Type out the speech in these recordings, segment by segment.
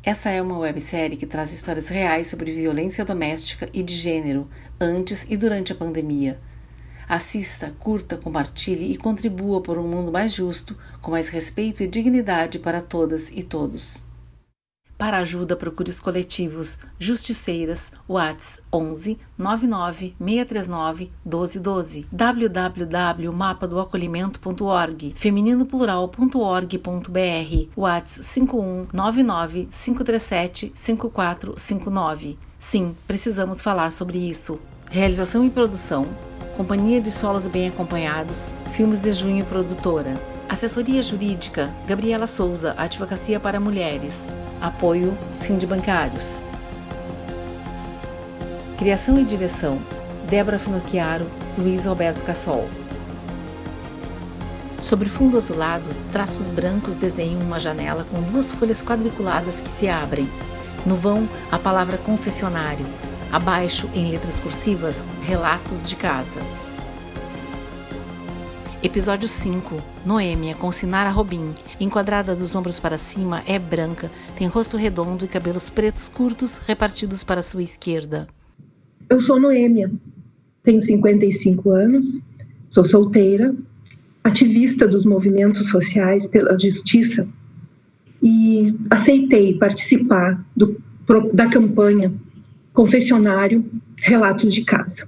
Essa é uma websérie que traz histórias reais sobre violência doméstica e de gênero, antes e durante a pandemia. Assista, curta, compartilhe e contribua por um mundo mais justo, com mais respeito e dignidade para todas e todos. Para ajuda, procure os coletivos Justiceiras, Whats 11 99 639 1212, www.mapadoacolhimento.org, femininoplural.org.br, Whats 51 99 537 5459. Sim, precisamos falar sobre isso. Realização e produção: Companhia de Solos Bem Acompanhados, Filmes de Junho Produtora. Assessoria Jurídica: Gabriela Souza, Advocacia para Mulheres. Apoio: Sindibancários. Criação e direção: Débora Finocchiaro, Luiz Alberto Cassol. Sobre fundo azulado, traços brancos desenham uma janela com 2 folhas quadriculadas que se abrem. No vão, a palavra confessionário. Abaixo, em letras cursivas, relatos de casa. Episódio 5. Noêmia, com Sinara Robin. Enquadrada dos ombros para cima, é branca, tem rosto redondo e cabelos pretos curtos repartidos para sua esquerda. Eu sou Noêmia, tenho 55 anos, sou solteira, ativista dos movimentos sociais pela justiça e aceitei participar da campanha Confessionário Relatos de Casa,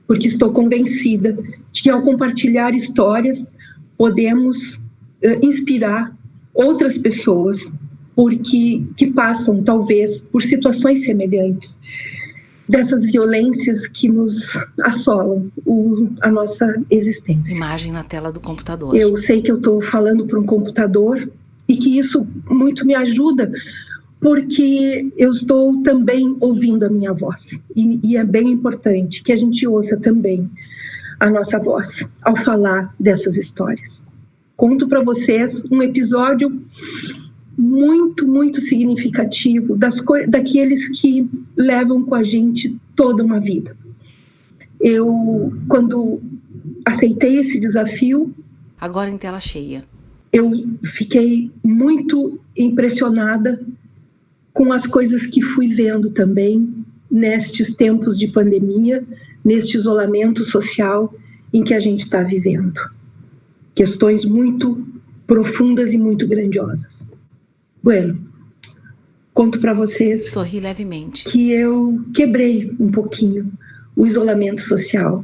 porque estou convencida de que ao compartilhar histórias podemos inspirar outras pessoas que passam talvez por situações semelhantes dessas violências que nos assolam a nossa existência. Imagem na tela do computador. Eu sei que eu estou falando para um computador e que isso muito me ajuda, porque eu estou também ouvindo a minha voz. E é bem importante que a gente ouça também a nossa voz ao falar dessas histórias. Conto para vocês um episódio muito, muito significativo daqueles que levam com a gente toda uma vida. Eu, quando aceitei esse desafio... Agora em tela cheia. Eu fiquei muito impressionada com as coisas que fui vendo também nestes tempos de pandemia, neste isolamento social em que a gente está vivendo. Questões muito profundas e muito grandiosas. Bueno, conto para vocês... Sorri levemente. Que eu quebrei um pouquinho o isolamento social,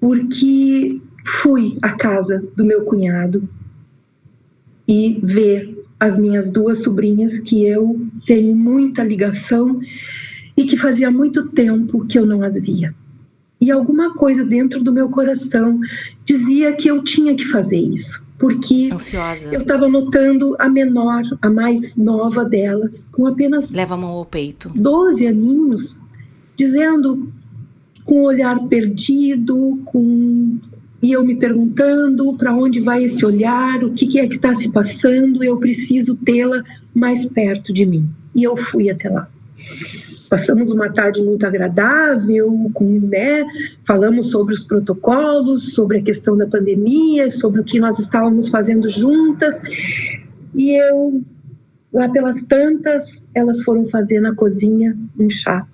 porque fui à casa do meu cunhado e ver as minhas 2 sobrinhas que eu tenho muita ligação e que fazia muito tempo que eu não as via. E alguma coisa dentro do meu coração dizia que eu tinha que fazer isso, porque ansiosa. Eu estava notando a menor, a mais nova delas, com apenas... Leva a mão ao peito. 12 aninhos, dizendo com um olhar perdido, e eu me perguntando para onde vai esse olhar, o que é que está se passando, eu preciso tê-la mais perto de mim. E eu fui até lá. Passamos uma tarde muito agradável, falamos sobre os protocolos, sobre a questão da pandemia, sobre o que nós estávamos fazendo juntas. E eu, lá pelas tantas, elas foram fazer na cozinha um chá.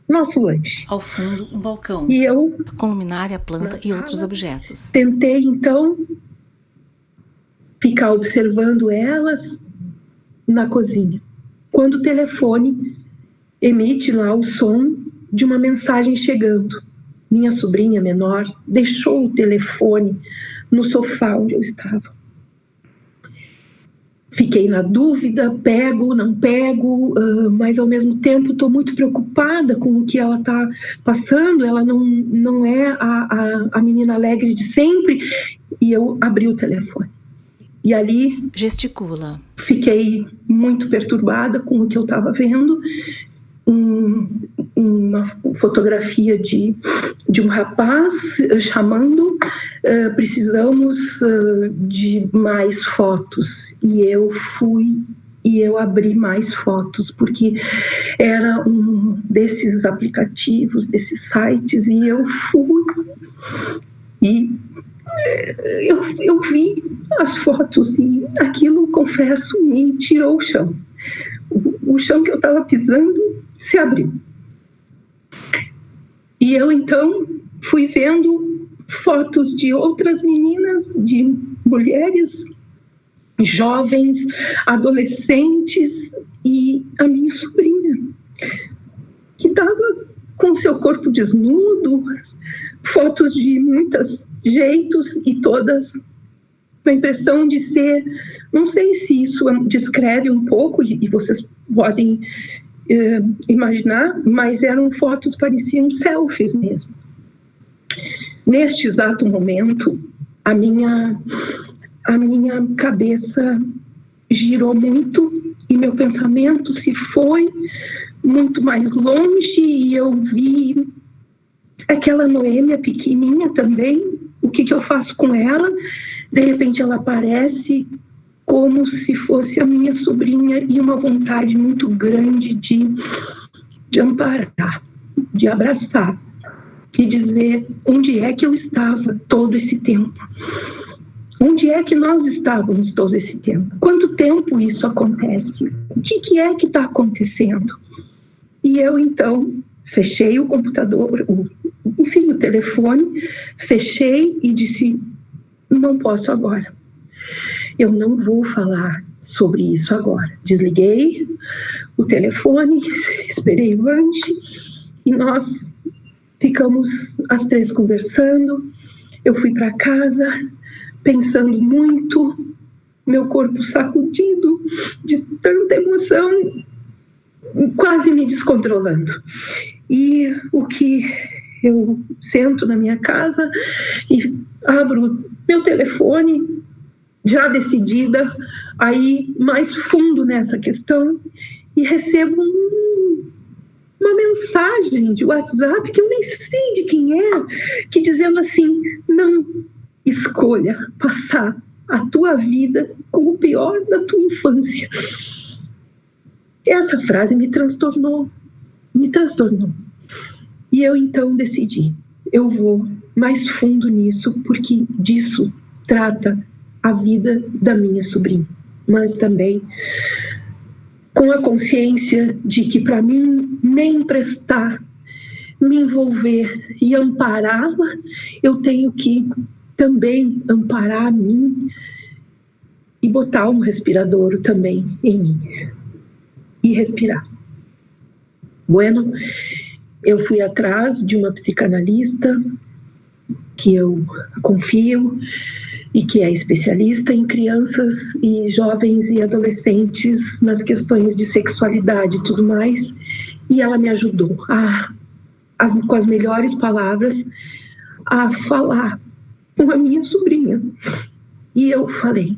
Nosso lanche. Ao fundo, um balcão. E eu, com luminária, planta e outros objetos. Tentei, então, ficar observando elas na cozinha. Quando o telefone emite lá o som de uma mensagem chegando. Minha sobrinha menor deixou o telefone no sofá onde eu estava. Fiquei na dúvida, pego, não pego, mas ao mesmo tempo estou muito preocupada com o que ela está passando. Ela não é a menina alegre de sempre. E eu abri o telefone. E ali... gesticula. Fiquei muito perturbada com o que eu estava vendo. Uma fotografia de um rapaz chamando, precisamos de mais fotos. E eu fui e eu abri mais fotos, porque era um desses aplicativos, desses sites, e eu fui e eu vi as fotos e aquilo, confesso, me tirou o chão. o chão que eu estava pisando se abriu. E eu, então, fui vendo fotos de outras meninas, de mulheres jovens, adolescentes, e a minha sobrinha, que estava com seu corpo desnudo, fotos de muitos jeitos e todas a impressão de ser, não sei se isso descreve um pouco, e vocês podem imaginar, mas eram fotos, pareciam selfies mesmo. Neste exato momento, a minha cabeça girou muito e meu pensamento se foi muito mais longe, e eu vi aquela Noêmia pequenininha também. O que eu faço com ela? De repente ela aparece como se fosse a minha sobrinha, e uma vontade muito grande de amparar, de abraçar e dizer onde é que eu estava todo esse tempo. Onde é que nós estávamos todo esse tempo? Quanto tempo isso acontece? O que é que está acontecendo? E eu, então, fechei o computador, o telefone, fechei e disse, não posso agora. Eu não vou falar sobre isso agora. Desliguei o telefone, esperei o lanche e nós ficamos as três conversando. Eu fui para casa pensando muito, meu corpo sacudido de tanta emoção, quase me descontrolando. E o que eu sento na minha casa e abro meu telefone, já decidida, aí mais fundo nessa questão, e recebo uma mensagem de WhatsApp que eu nem sei de quem é, que dizendo assim, não escolha passar a tua vida com o pior da tua infância. Essa frase me transtornou. E eu então decidi, eu vou mais fundo nisso, porque disso trata a vida da minha sobrinha, mas também com a consciência de que para mim nem emprestar, me envolver e ampará-la, eu tenho que também amparar a mim e botar um respirador também em mim e respirar. Bueno, eu fui atrás de uma psicanalista que eu confio e que é especialista em crianças e jovens e adolescentes nas questões de sexualidade e tudo mais, e ela me ajudou com as melhores palavras a falar com a minha sobrinha. E eu falei.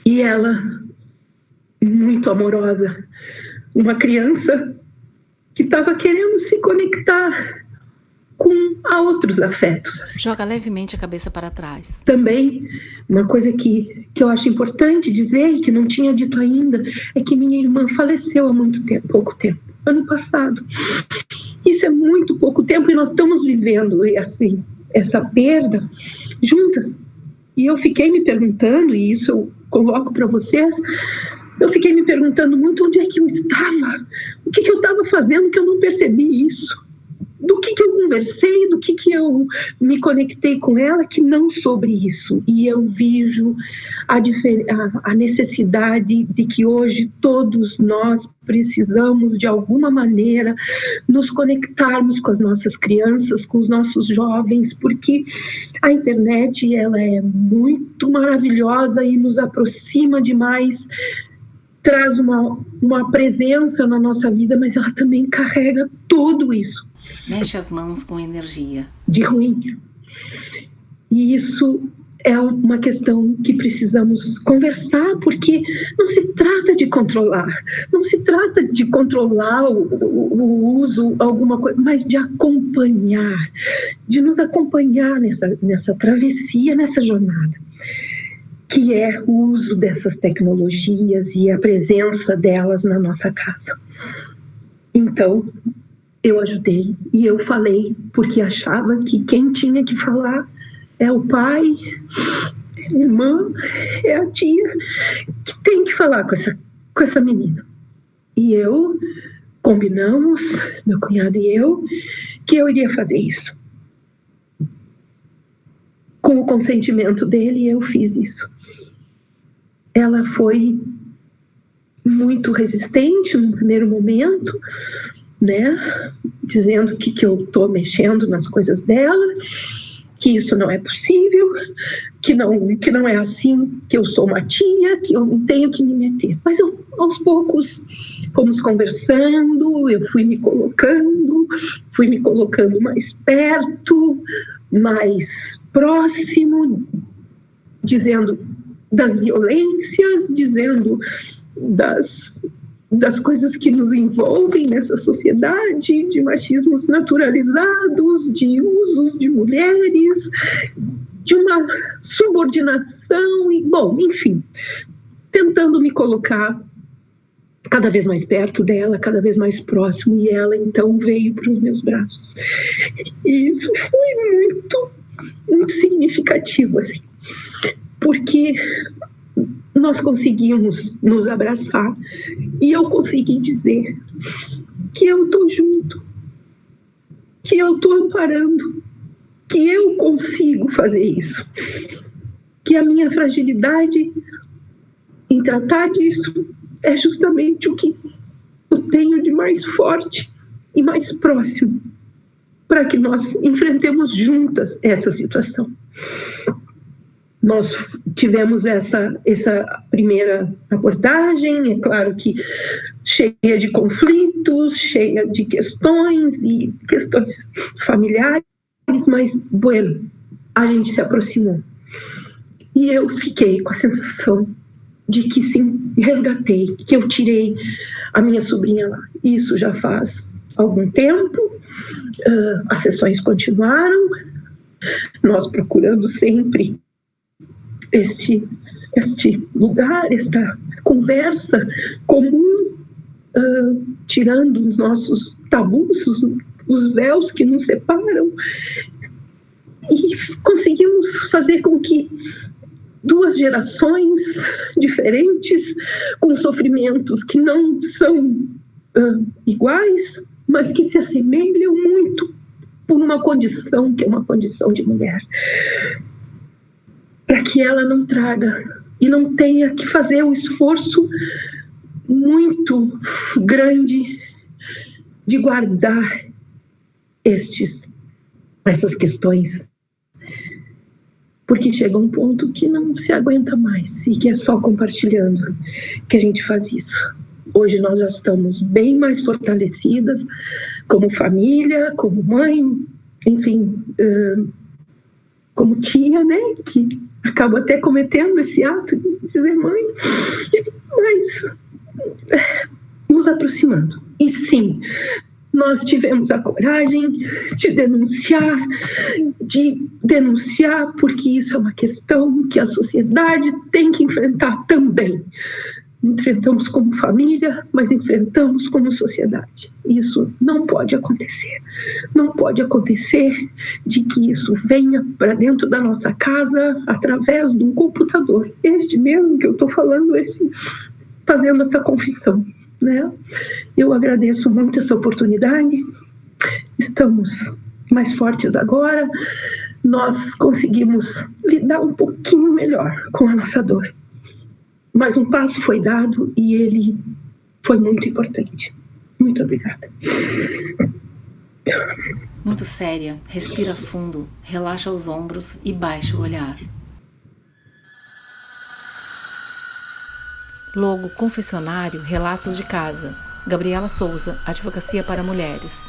E ela, muito amorosa, uma criança que estava querendo se conectar com outros afetos. Joga levemente a cabeça para trás. Também, uma coisa que eu acho importante dizer e que não tinha dito ainda, é que minha irmã faleceu há pouco tempo, ano passado. Isso é muito pouco tempo e nós estamos vivendo assim, essa perda juntas. E eu fiquei me perguntando, e isso eu coloco para vocês, eu fiquei me perguntando muito onde é que eu estava, o que eu estava fazendo que eu não percebi isso. Do que eu conversei, do que eu me conectei com ela, que não sobre isso. E eu vejo a necessidade de que hoje todos nós precisamos, de alguma maneira, nos conectarmos com as nossas crianças, com os nossos jovens, porque a internet ela é muito maravilhosa e nos aproxima demais, traz uma presença na nossa vida, mas ela também carrega tudo isso. Mexe as mãos com energia. De ruim. E isso é uma questão que precisamos conversar, porque não se trata de controlar. Não se trata de controlar o uso, alguma coisa, mas de acompanhar. De nos acompanhar nessa travessia, nessa jornada. Que é o uso dessas tecnologias e a presença delas na nossa casa. Então, eu ajudei e eu falei, porque achava que quem tinha que falar é o pai, é a irmã, é a tia, que tem que falar com essa menina. E eu combinamos, meu cunhado e eu, que eu iria fazer isso. Com o consentimento dele, eu fiz isso. Ela foi muito resistente no primeiro momento, né? Dizendo que eu estou mexendo nas coisas dela, que isso não é possível, que não é assim, que eu sou uma tia, que eu não tenho que me meter. Mas aos poucos fomos conversando, eu fui me colocando mais perto, mais próximo, dizendo das violências, dizendo das coisas que nos envolvem nessa sociedade, de machismos naturalizados, de usos de mulheres, de uma subordinação, e, bom, enfim, tentando me colocar cada vez mais perto dela, cada vez mais próximo, e ela então veio para os meus braços. E isso foi muito, muito significativo, assim, porque nós conseguimos nos abraçar e eu consegui dizer que eu estou junto, que eu estou amparando, que eu consigo fazer isso, que a minha fragilidade em tratar disso é justamente o que eu tenho de mais forte e mais próximo para que nós enfrentemos juntas essa situação. Nós tivemos essa primeira abordagem, é claro que cheia de conflitos, cheia de questões e questões familiares, mas, bueno, a gente se aproximou. E eu fiquei com a sensação de que sim, resgatei, que eu tirei a minha sobrinha lá. Isso já faz algum tempo, as sessões continuaram, nós procurando sempre este lugar, esta conversa comum, tirando os nossos tabus, os véus que nos separam, e conseguimos fazer com que duas gerações diferentes, com sofrimentos que não são iguais, mas que se assemelham muito por uma condição que é uma condição de mulher, para que ela não traga e não tenha que fazer o esforço muito grande de guardar essas questões, porque chega um ponto que não se aguenta mais e que é só compartilhando que a gente faz isso. Hoje nós já estamos bem mais fortalecidas como família, como mãe, enfim, como tia, né, que acaba até cometendo esse ato de dizer mãe, mas nos aproximando. E sim, nós tivemos a coragem de denunciar, porque isso é uma questão que a sociedade tem que enfrentar também. Enfrentamos como família, mas enfrentamos como sociedade. Isso não pode acontecer. Não pode acontecer de que isso venha para dentro da nossa casa através de um computador. Este mesmo que eu estou falando, fazendo essa confissão, né? Eu agradeço muito essa oportunidade. Estamos mais fortes agora. Nós conseguimos lidar um pouquinho melhor com a nossa dor. Mas um passo foi dado e ele foi muito importante. Muito obrigada. Muito séria, respira fundo, relaxa os ombros e baixa o olhar. Logo, confessionário, relatos de casa. Gabriela Souza, Advocacia para Mulheres.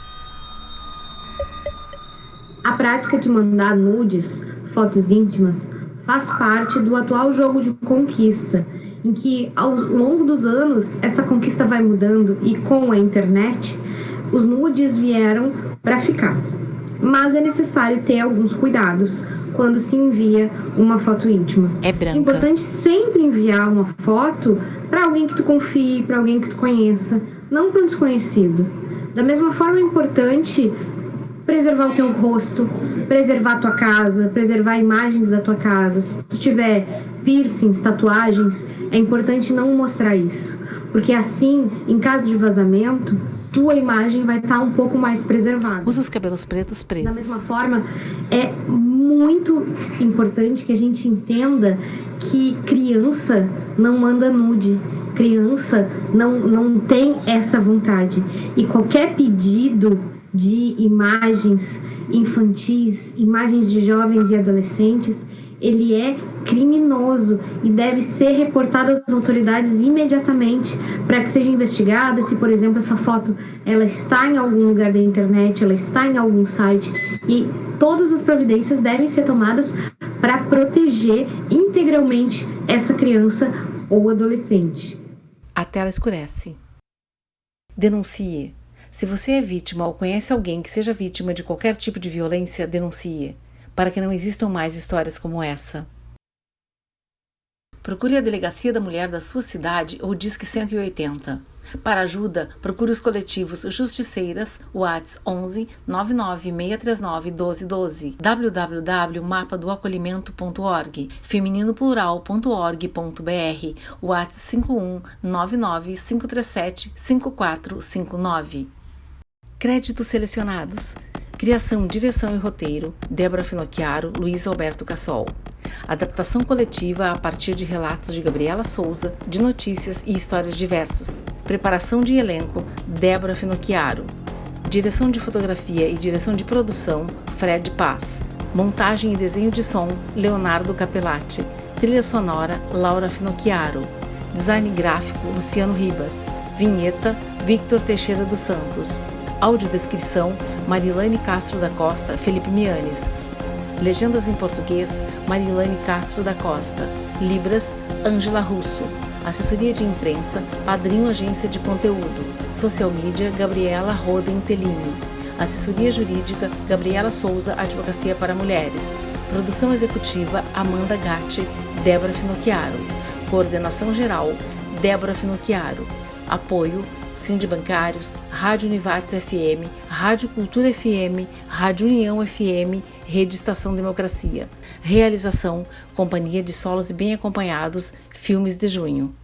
A prática de mandar nudes, fotos íntimas, faz parte do atual jogo de conquista, em que, ao longo dos anos, essa conquista vai mudando e, com a internet, os nudes vieram para ficar. Mas é necessário ter alguns cuidados quando se envia uma foto íntima. É branca. É importante sempre enviar uma foto para alguém que tu confie, para alguém que tu conheça, não para um desconhecido. Da mesma forma, é importante preservar o teu rosto, preservar a tua casa, preservar imagens da tua casa. Se tu tiver piercings, tatuagens, é importante não mostrar isso, porque assim, em caso de vazamento, tua imagem vai estar um pouco mais preservada. Usa os cabelos pretos presos. Da mesma forma, é muito importante que a gente entenda que criança não manda nude. Criança não tem essa vontade. E qualquer pedido de imagens infantis, imagens de jovens e adolescentes, ele é criminoso e deve ser reportado às autoridades imediatamente para que seja investigada se, por exemplo, essa foto ela está em algum lugar da internet, ela está em algum site, e todas as providências devem ser tomadas para proteger integralmente essa criança ou adolescente. A tela escurece. Denuncie. Se você é vítima ou conhece alguém que seja vítima de qualquer tipo de violência, denuncie, para que não existam mais histórias como essa. Procure a Delegacia da Mulher da sua cidade ou Disque 180. Para ajuda, procure os coletivos Justiceiras, WhatsApp 11 99 639 1212, www.mapadoacolhimento.org, feminino-plural.org.br, WhatsApp 51 99 537 5459. Créditos selecionados. Criação, direção e roteiro, Débora Finocchiaro, Luiz Alberto Cassol. Adaptação coletiva a partir de relatos de Gabriela Souza, de notícias e histórias diversas. Preparação de elenco, Débora Finocchiaro. Direção de fotografia e direção de produção, Fred Paz. Montagem e desenho de som, Leonardo Capellati. Trilha sonora, Laura Finocchiaro. Design gráfico, Luciano Ribas. Vinheta, Victor Teixeira dos Santos. Audiodescrição, Marilane Castro da Costa, Felipe Mianes. Legendas em português, Marilane Castro da Costa. Libras, Ângela Russo. Assessoria de imprensa, Padrinho Agência de Conteúdo. Social Media, Gabriela Roden Tellini. Assessoria jurídica, Gabriela Souza, Advocacia para Mulheres. Produção executiva, Amanda Gatti, Débora Finocchiaro. Coordenação geral, Débora Finocchiaro. Apoio, Sindibancários, Rádio Univates FM, Rádio Cultura FM, Rádio União FM, Rede Estação Democracia. Realização, Companhia de Solos e Bem Acompanhados, Filmes de Junho.